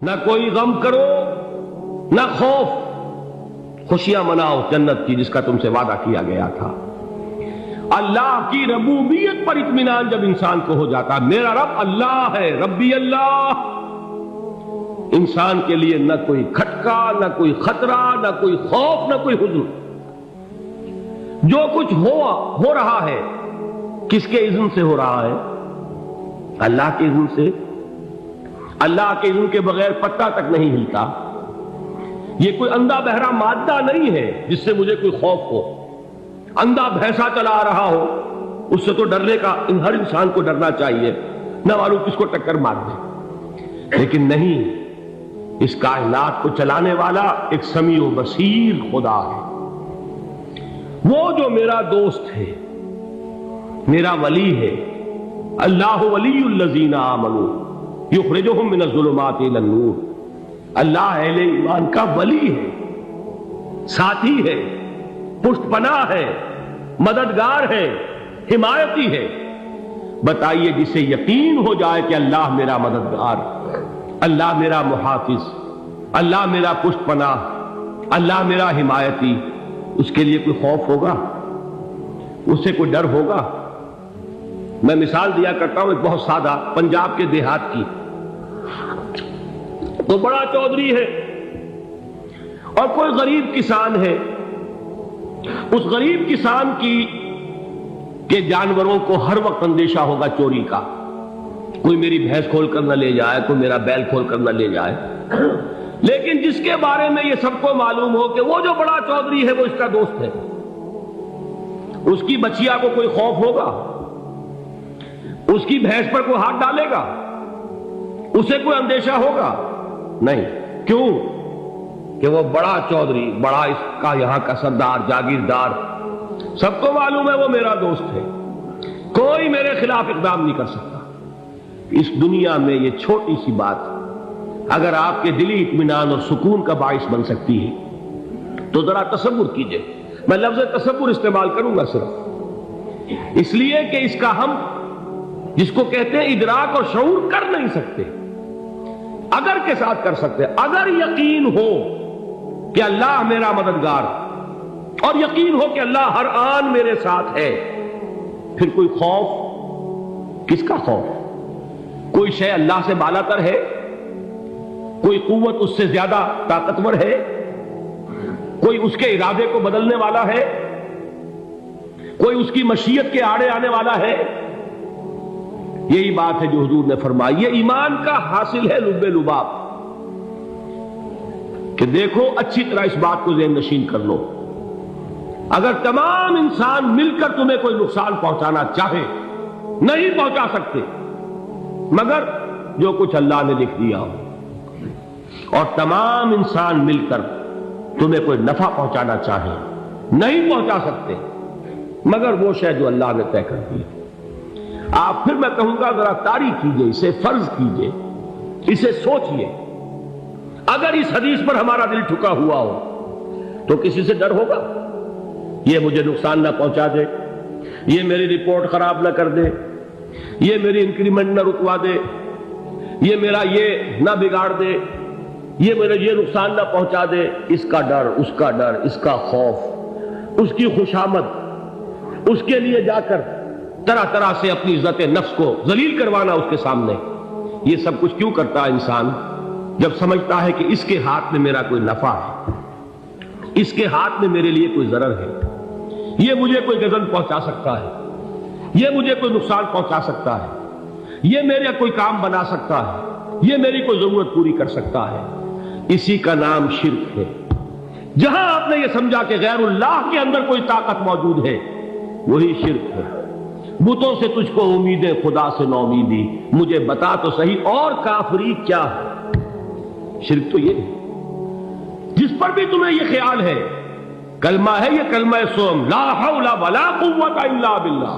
نہ کوئی غم کرو نہ خوف، خوشیاں مناؤ جنت کی جس کا تم سے وعدہ کیا گیا تھا۔ اللہ کی ربوبیت پر اطمینان جب انسان کو ہو جاتا، میرا رب اللہ ہے، ربی اللہ، انسان کے لیے نہ کوئی کھٹکا، نہ کوئی خطرہ، نہ کوئی خوف، نہ کوئی حزن۔ جو کچھ ہو رہا ہے کس کے اذن سے ہو رہا ہے؟ اللہ کے اذن سے۔ اللہ کے اذن کے بغیر پتا تک نہیں ہلتا۔ یہ کوئی اندھا بہرا مادہ نہیں ہے جس سے مجھے کوئی خوف ہو۔ اندھا بھینسا چلا رہا ہو اس سے تو ڈرنے کا ہر انسان کو ڈرنا چاہیے، نہ معلوم کس کو ٹکر مار دے، لیکن نہیں، اس کائنات کو چلانے والا ایک سمیع و بصیر خدا ہے۔ وہ جو میرا دوست ہے، میرا ولی ہے، اللہ ولی الذین آمنوا یخرجہم من الظلمات الی النور۔ اللہ اہل ایمان کا ولی ہے، ساتھی ہے، پشت پناہ ہے، مددگار ہے، حمایتی ہے۔ بتائیے جسے یقین ہو جائے کہ اللہ میرا مددگار، اللہ میرا محافظ، اللہ میرا پشت پناہ، اللہ میرا حمایتی، اس کے لیے کوئی خوف ہوگا؟ اس سے کوئی ڈر ہوگا؟ میں مثال دیا کرتا ہوں ایک بہت سادہ، پنجاب کے دیہات کی۔ تو بڑا چودھری ہے اور کوئی غریب کسان ہے۔ اس غریب کسان کے جانوروں کو ہر وقت اندیشہ ہوگا چوری کا، کوئی میری بھینس کھول کر نہ لے جائے، کوئی میرا بیل کھول کر نہ لے جائے۔ لیکن جس کے بارے میں یہ سب کو معلوم ہو کہ وہ جو بڑا چودھری ہے وہ اس کا دوست ہے، اس کی بچیا کو کوئی خوف ہوگا؟ اس کی بھینس پر کوئی ہاتھ ڈالے گا؟ اسے کوئی اندیشہ ہوگا؟ نہیں۔ کیوں؟ کہ وہ بڑا چودھری، بڑا اس کا یہاں کا سردار، جاگیردار، سب کو معلوم ہے وہ میرا دوست ہے، کوئی میرے خلاف اقدام نہیں کر سکتا۔ اس دنیا میں یہ چھوٹی سی بات اگر آپ کے دلی اطمینان اور سکون کا باعث بن سکتی ہے تو ذرا تصور کیجئے۔ میں لفظ تصور استعمال کروں گا صرف اس لیے کہ اس کا ہم جس کو کہتے ہیں ادراک اور شعور کر نہیں سکتے، اگر کے ساتھ کر سکتے۔ اگر یقین ہو کہ اللہ میرا مددگار اور یقین ہو کہ اللہ ہر آن میرے ساتھ ہے، پھر کوئی خوف؟ کس کا خوف؟ کوئی شے اللہ سے بالا تر ہے؟ کوئی قوت اس سے زیادہ طاقتور ہے؟ کوئی اس کے ارادے کو بدلنے والا ہے؟ کوئی اس کی مشیت کے آڑے آنے والا ہے؟ یہی بات ہے جو حضور نے فرمائی، یہ ایمان کا حاصل ہے لب لباب، کہ دیکھو اچھی طرح اس بات کو ذہن نشین کر لو، اگر تمام انسان مل کر تمہیں کوئی نقصان پہنچانا چاہے نہیں پہنچا سکتے، مگر جو کچھ اللہ نے لکھ دیا ہو، اور تمام انسان مل کر تمہیں کوئی نفع پہنچانا چاہے نہیں پہنچا سکتے، مگر وہ شے جو اللہ نے طے کر دی۔ آپ پھر میں کہوں گا ذرا طاری کیجئے، اسے فرض کیجئے، اسے سوچئے۔ اگر اس حدیث پر ہمارا دل ٹھکا ہوا ہو تو کسی سے ڈر ہوگا؟ یہ مجھے نقصان نہ پہنچا دے، یہ میری رپورٹ خراب نہ کر دے، یہ میری انکریمنٹ نہ رکوا دے، یہ میرا یہ نہ بگاڑ دے، یہ میرے یہ نقصان نہ پہنچا دے۔ اس کا ڈر، اس کا ڈر، اس کا خوف، اس کی خوشامد، اس کے لیے جا کر طرح طرح سے اپنی عزت نفس کو ذلیل کروانا اس کے سامنے، یہ سب کچھ کیوں کرتا ہے انسان؟ جب سمجھتا ہے کہ اس کے ہاتھ میں میرا کوئی نفع ہے، اس کے ہاتھ میں میرے لیے کوئی ضرر ہے، یہ مجھے کوئی غضب پہنچا سکتا ہے، یہ مجھے کوئی نقصان پہنچا سکتا ہے، یہ میرا کوئی کام بنا سکتا ہے، یہ میری کوئی ضرورت پوری کر سکتا ہے، اسی کا نام شرک ہے۔ جہاں آپ نے یہ سمجھا کہ غیر اللہ کے اندر کوئی طاقت موجود ہے، وہی شرک ہے۔ بتوں سے تجھ کو امیدیں، خدا سے نو امیدی، مجھے بتا تو صحیح اور کافری کیا ہے؟ شرک تو یہ ہے۔ جس پر بھی تمہیں یہ خیال ہے، کلمہ ہے یہ کلمہ سوم، لا حول ولا قوت الا باللہ،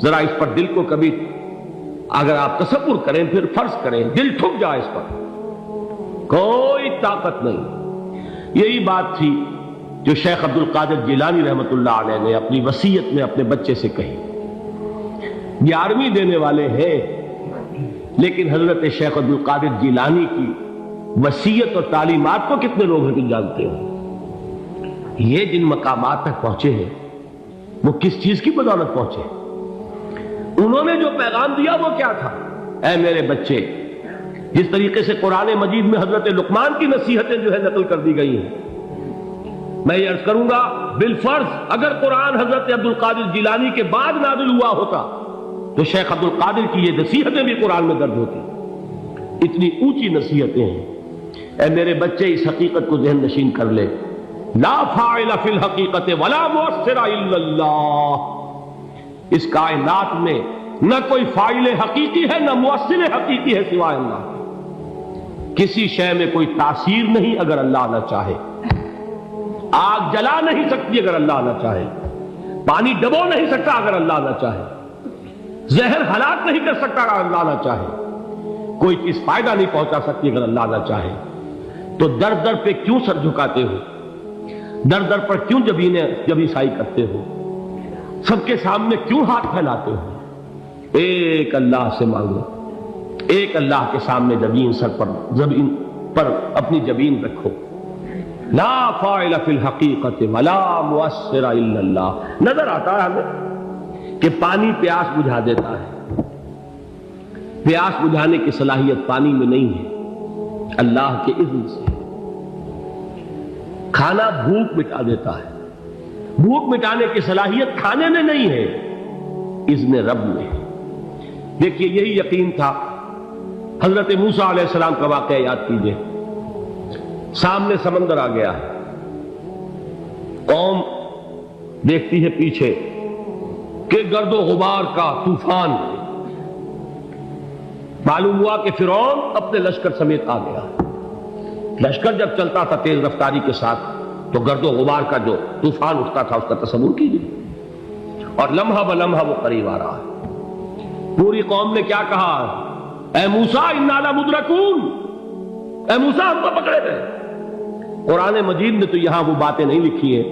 ذرا اس پر دل کو کبھی اگر آپ تصور کریں، پھر فرض کریں، دل ٹھک جائے اس پر، کوئی طاقت نہیں۔ یہی بات تھی جو شیخ عبد القادر جیلانی رحمۃ اللہ علیہ نے اپنی وصیت میں اپنے بچے سے کہی۔ 11ویں دینے والے ہیں، لیکن حضرت شیخ عبد القادر جیلانی کی وصیت اور تعلیمات کو کتنے لوگ ہیں تم جانتے ہو؟ یہ جن مقامات تک پہنچے ہیں وہ کس چیز کی بدولت پہنچے؟ انہوں نے جو پیغام دیا وہ کیا تھا؟ اے میرے بچے، جس طریقے سے قرآن مجید میں حضرت لقمان کی نصیحتیں جو ہے نقل کر دی گئی ہیں، میں یہ عرض کروں گا بالفرض اگر قرآن حضرت عبد القادر جیلانی کے بعد نازل ہوا ہوتا تو شیخ عبد القادر کی یہ نصیحتیں بھی قرآن میں درج ہوتی۔ اتنی اونچی نصیحتیں ہیں۔ اے میرے بچے، اس حقیقت کو ذہن نشین کر لے، لا فاعل فی الحقیقت ولا مؤثر الا اللہ۔ اس کائنات میں نہ کوئی فاعل حقیقی ہے نہ مؤثر حقیقی ہے سوائے اللہ۔ کسی شے میں کوئی تاثیر نہیں اگر اللہ نہ چاہے۔ آگ جلا نہیں سکتی اگر اللہ نہ چاہے، پانی ڈبو نہیں سکتا اگر اللہ نہ چاہے، زہر ہلاک نہیں کر سکتا اگر اللہ نہ چاہے، کوئی چیز فائدہ نہیں پہنچا سکتی اگر اللہ نہ چاہے۔ تو در در پہ کیوں سر جھکاتے ہو؟ در در پر کیوں جبیں سائی کرتے ہو؟ سب کے سامنے کیوں ہاتھ پھیلاتے ہو؟ ایک اللہ سے مانگو، ایک اللہ کے سامنے زمین پر اپنی جبین رکھو۔ لا فاعل فی الحقیقت ولا مؤثر الا اللہ۔ نظر آتا ہے ہمیں کہ پانی پیاس بجھا دیتا ہے، پیاس بجھانے کی صلاحیت پانی میں نہیں ہے، اللہ کے اذن سے۔ کھانا بھوک مٹا دیتا ہے، بھوک مٹانے کی صلاحیت کھانے میں نہیں ہے، اذن رب میں۔ دیکھیے یہی یقین تھا حضرت موسیٰ علیہ السلام کا واقعہ یاد کیجئے۔ سامنے سمندر آ گیا ہے، قوم دیکھتی ہے پیچھے کہ گرد و غبار کا طوفان۔ معلوم ہوا کہ فرعون اپنے لشکر سمیت آ گیا۔ لشکر جب چلتا تھا تیز رفتاری کے ساتھ تو گرد و غبار کا جو طوفان اٹھتا تھا اس کا تصور کیجیے، اور لمحہ بلمحہ وہ قریب آ رہا ہے۔ پوری قوم نے کیا کہا؟ اے موسیٰ انا لمدرکون، اے موسیٰ ہم کو پکڑے گئے۔ قرآن مجید نے تو یہاں وہ باتیں نہیں لکھی ہیں،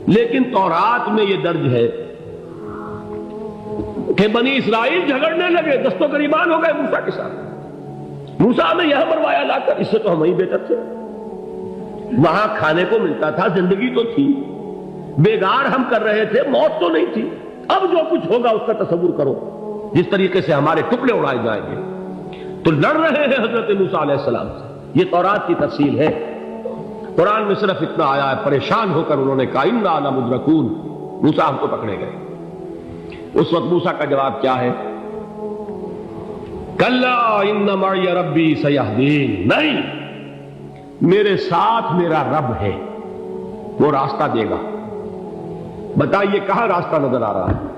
لیکن تورات میں یہ درج ہے کہ بنی اسرائیل جھگڑنے لگے، دست و گریبان ہو گئے موسیٰ کے ساتھ۔ موسیٰ نے یہاں مروایا لا کر، اس سے تو ہم ہی بہتر تھے، وہاں کھانے کو ملتا تھا، زندگی تو تھی، بیگار ہم کر رہے تھے، موت تو نہیں تھی۔ اب جو کچھ ہوگا اس کا تصور کرو، جس طریقے سے ہمارے ٹکڑے اڑائے جائیں گے۔ تو لڑ رہے ہیں حضرت موسیٰ علیہ السلام سے۔ یہ تورات کی تفصیل ہے، قرآن میں صرف اتنا آیا ہے، پریشان ہو کر انہوں نے کہا انا لمدرکون، موسیٰ ہم کو پکڑے گئے۔ اس وقت موسیٰ کا جواب کیا ہے؟ کلا ان معی ربی سیہدین، نہیں، میرے ساتھ میرا رب ہے، وہ راستہ دے گا۔ بتائیے کہاں راستہ نظر آ رہا ہے؟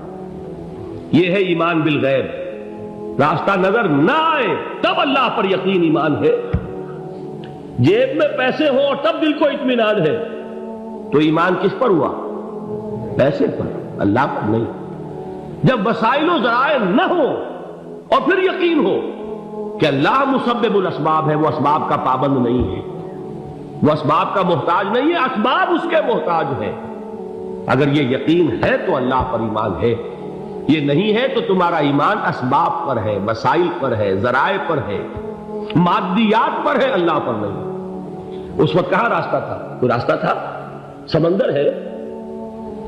یہ ہے ایمان بالغیب۔ راستہ نظر نہ آئے تب اللہ پر یقین ایمان ہے۔ جیب میں پیسے ہوں اور تب دل کو اطمینان ہے تو ایمان کس پر ہوا؟ پیسے پر، اللہ پر نہیں۔ جب وسائل و ذرائع نہ ہو اور پھر یقین ہو کہ اللہ مسبب الاسباب ہے، وہ اسباب کا پابند نہیں ہے، وہ اسباب کا محتاج نہیں ہے، اسباب اس کے محتاج ہے۔ اگر یہ یقین ہے تو اللہ پر ایمان ہے، یہ نہیں ہے تو تمہارا ایمان اسباب پر ہے، وسائل پر ہے، ذرائع پر ہے، مادیات پر ہے، اللہ پر نہیں۔ اس وقت کہاں راستہ تھا؟ کوئی راستہ تھا؟ سمندر ہے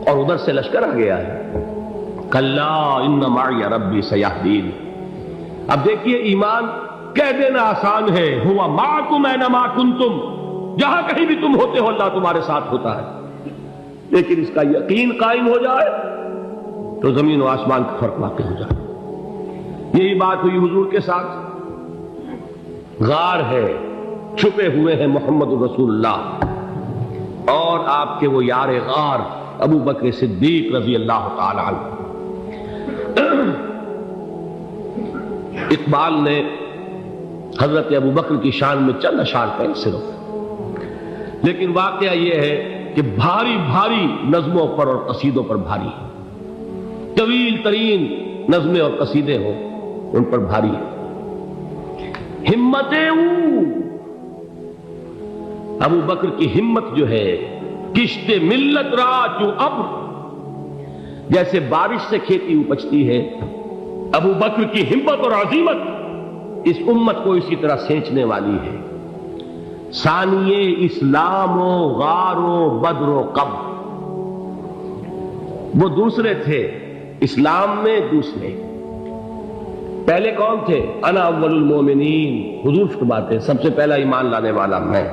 اور ادھر سے لشکر آ گیا ہے۔ کلا ان معی ربی سیہدین۔ اب دیکھیے ایمان کہہ دینا آسان ہے، ہوا معکم اینما کنتم، جہاں کہیں بھی تم ہوتے ہو اللہ تمہارے ساتھ ہوتا ہے، لیکن اس کا یقین قائم ہو جائے تو زمین و آسمان کا فرق واقع ہو جائے۔ یہی بات ہوئی حضور کے ساتھ۔ غار ہے، چھپے ہوئے ہیں محمد رسول اللہ اور آپ کے وہ یار غار ابو بکر صدیق رضی اللہ تعالی عنہ۔ اقبال نے حضرت ابو بکر کی شان میں چند اشعار کہے صرف، لیکن واقعہ یہ ہے کہ بھاری بھاری نظموں پر اور قصیدوں پر بھاری ہے، طویل ترین نظمیں اور قصیدے ہوں ان پر بھاری ہے۔ ہمتیں ابو بکر کی ہمت جو ہے، کشت ملت را چوں ابر، جیسے بارش سے کھیتی اپجتی ہے، ابو بکر کی ہمت اور عزیمت اس امت کو اسی طرح سینچنے والی ہے۔ ثانیے اسلام و غار و بدر و قبر، وہ دوسرے تھے اسلام میں، دوسرے پہلے کون تھے؟ انا اول المومنین، حضور فرماتے سب سے پہلا ایمان لانے والا میں،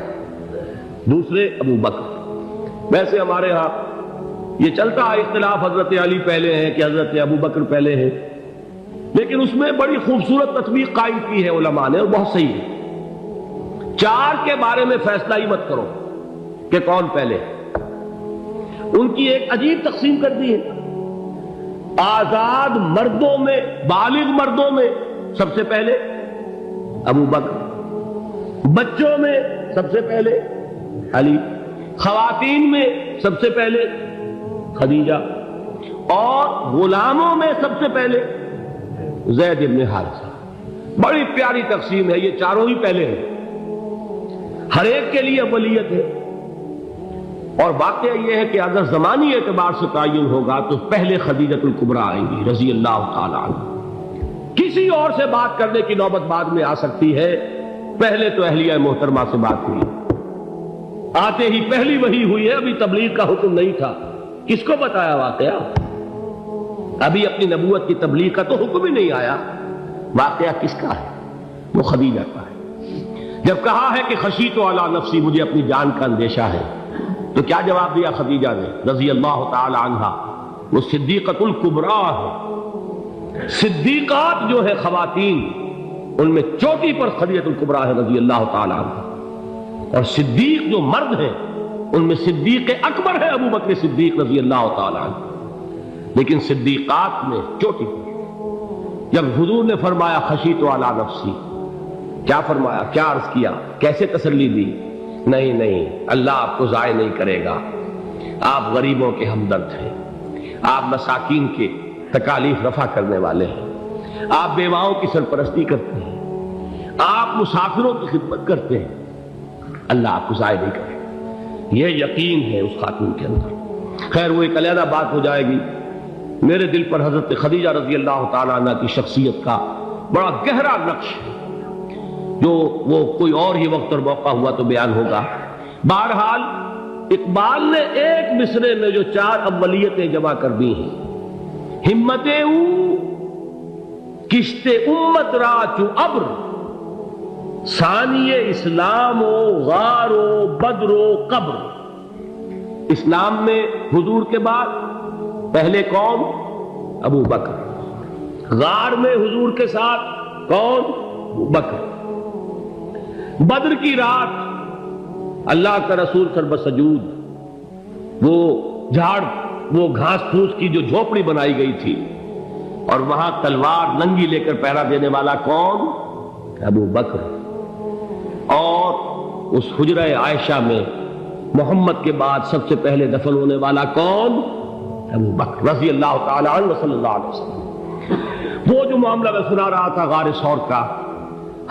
دوسرے ابو بکر۔ ویسے ہمارے ہاں یہ چلتا ہے اختلاف، حضرت علی پہلے ہیں کہ حضرت ابو بکر پہلے ہیں، لیکن اس میں بڑی خوبصورت تطبیق قائم کی ہے علماء نے، اور بہت صحیح ہے۔ چار کے بارے میں فیصلہ ہی مت کرو کہ کون پہلے، ان کی ایک عجیب تقسیم کر دی ہے۔ آزاد مردوں میں، بالغ مردوں میں سب سے پہلے ابو بکر، بچوں میں سب سے پہلے علی، خواتین میں سب سے پہلے خدیجہ، اور غلاموں میں سب سے پہلے زید بن حارثہ۔ بڑی پیاری تقسیم ہے، یہ چاروں ہی پہلے ہیں، ہر ایک کے لیے اولیت ہے۔ اور واقعہ یہ ہے کہ اگر زمانی اعتبار سے تعین ہوگا تو پہلے خدیجۃ الکبریٰ آئیں گی رضی اللہ تعالی عنہ، کسی اور سے بات کرنے کی نوبت بعد میں آ سکتی ہے، پہلے تو اہلیہ محترمہ سے بات ہوئی، آتے ہی پہلی وحی ہوئی ہے، ابھی تبلیغ کا حکم نہیں تھا۔ کس کو بتایا واقعہ؟ ابھی اپنی نبوت کی تبلیغ کا تو حکم ہی نہیں آیا، واقعہ کس کا ہے؟ وہ خدیجہ کا ہے۔ جب کہا ہے کہ خشیت علی نفسی، مجھے اپنی جان کا اندیشہ ہے، تو کیا جواب دیا خدیجہ نے رضی اللہ تعالی عنہا؟ وہ صدیقۃ الکبریٰ ہے، صدیقات جو ہے خواتین ان میں چوٹی پر خدیجۃ الکبریٰ ہے رضی اللہ تعالی عنہا، اور صدیق جو مرد ہیں ان میں صدیق اکبر ہے ابو بکر صدیق رضی اللہ تعالی عنہ، لیکن صدیقات میں چوٹی پر۔ جب حضور نے فرمایا خشیت علی نفسی، کیا فرمایا، کیا عرض کیا، کیسے تسلی دی؟ نہیں نہیں، اللہ آپ کو ضائع نہیں کرے گا، آپ غریبوں کے ہمدرد ہیں، آپ مساکین کے تکالیف رفع کرنے والے ہیں، آپ بیواؤں کی سرپرستی کرتے ہیں، آپ مسافروں کی خدمت کرتے ہیں، اللہ آپ کو ضائع نہیں کرے گا۔ یہ یقین ہے اس خاتون کے اندر۔ خیر وہ ایک علیحدہ بات ہو جائے گی۔ میرے دل پر حضرت خدیجہ رضی اللہ تعالیٰ عنہ کی شخصیت کا بڑا گہرا نقش ہے، جو وہ کوئی اور ہی وقت اور موقع ہوا تو بیان ہوگا۔ بہرحال اقبال نے ایک مصرے میں جو چار اولیتیں جمع کر دی ہیں، ہمتیں او کشت امت را چو ابر، ثانی اسلام و غار و بدر و قبر۔ اسلام میں حضور کے بعد پہلے کون؟ ابو بکر۔ غار میں حضور کے ساتھ کون؟ ابو بکر۔ بدر کی رات اللہ کا رسول سر سجود، وہ جھاڑ، وہ گھاس پھوس کی جو جھوپڑی بنائی گئی تھی، اور وہاں تلوار ننگی لے کر پہرا دینے والا کون؟ ابو بکر۔ اور اس حجرہ عائشہ میں محمد کے بعد سب سے پہلے دفن ہونے والا کون؟ ابو بکر رضی اللہ تعالی عنہ صلی اللہ علیہ وسلم۔ وہ جو معاملہ میں سنا رہا تھا غار ثور کا،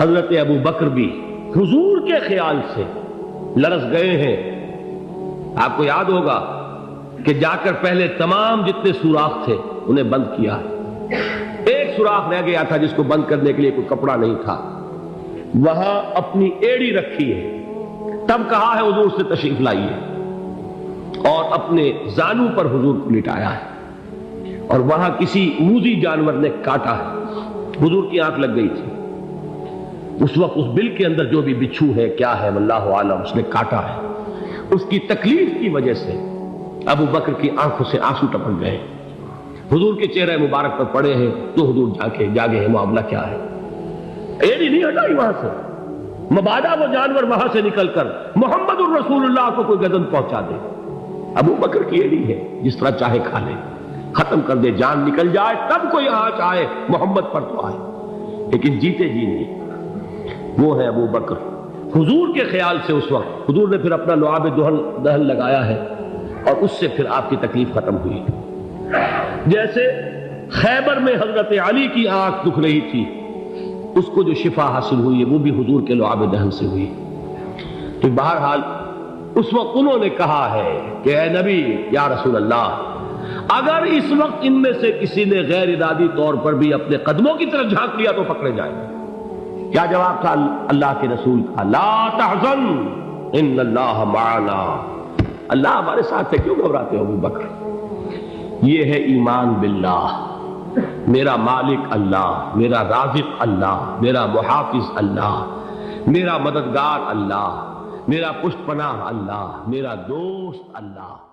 حضرت ابو بکر بھی حضور کے خیال سے لرز گئے ہیں۔ آپ کو یاد ہوگا کہ جا کر پہلے تمام جتنے سوراخ تھے انہیں بند کیا ہے، ایک سوراخ رہ گیا تھا جس کو بند کرنے کے لیے کوئی کپڑا نہیں تھا، وہاں اپنی ایڑی رکھی ہے، تب کہا ہے حضور سے تشریف لائیے، اور اپنے زانو پر حضور کو لٹایا ہے، اور وہاں کسی موذی جانور نے کاٹا ہے، حضور کی آنکھ لگ گئی تھی، اس وقت اس بل کے اندر جو بھی بچھو ہے کیا ہے واللہ عالم، اس نے کاٹا ہے، اس کی تکلیف کی وجہ سے ابو بکر کی آنکھوں سے آنسو ٹپک گئے، حضور کے چہرے مبارک پر پڑے ہیں، تو حضور جاگے ہیں، معاملہ کیا ہے؟ ایڑی نہیں ہٹائی وہاں سے، مبادا وہ جانور وہاں سے نکل کر محمد الرسول اللہ کو کوئی گزن پہنچا دے، ابو بکر کی ایڑی ہے، جس طرح چاہے کھا لے، ختم کر دے، جان نکل جائے تب کوئی آنچ آئے، محمد پر تو آئے، لیکن جیتے جی نہیں۔ وہ ہے ابو بکر۔ حضور کے خیال سے اس وقت حضور نے پھر اپنا لعاب دہن لگایا ہے، اور اس سے پھر آپ کی تکلیف ختم ہوئی۔ جیسے خیبر میں حضرت علی کی آنکھ دکھ رہی تھی، اس کو جو شفا حاصل ہوئی ہے وہ بھی حضور کے لعاب دہن سے ہوئی۔ تو بہرحال اس وقت انہوں نے کہا ہے کہ اے نبی یا رسول اللہ، اگر اس وقت ان میں سے کسی نے غیر ارادی طور پر بھی اپنے قدموں کی طرف جھانک لیا تو پکڑے جائیں گے۔ کیا جواب تھا اللہ کے رسول کا؟ لا تحزن ان اللہ معنا، اللہ ہمارے ساتھ ہے، کیوں گھبراتے ہو ابو بکر؟ یہ ہے ایمان باللہ، میرا مالک اللہ، میرا رازق اللہ، میرا محافظ اللہ، میرا مددگار اللہ، میرا پشت پناہ اللہ، میرا دوست اللہ۔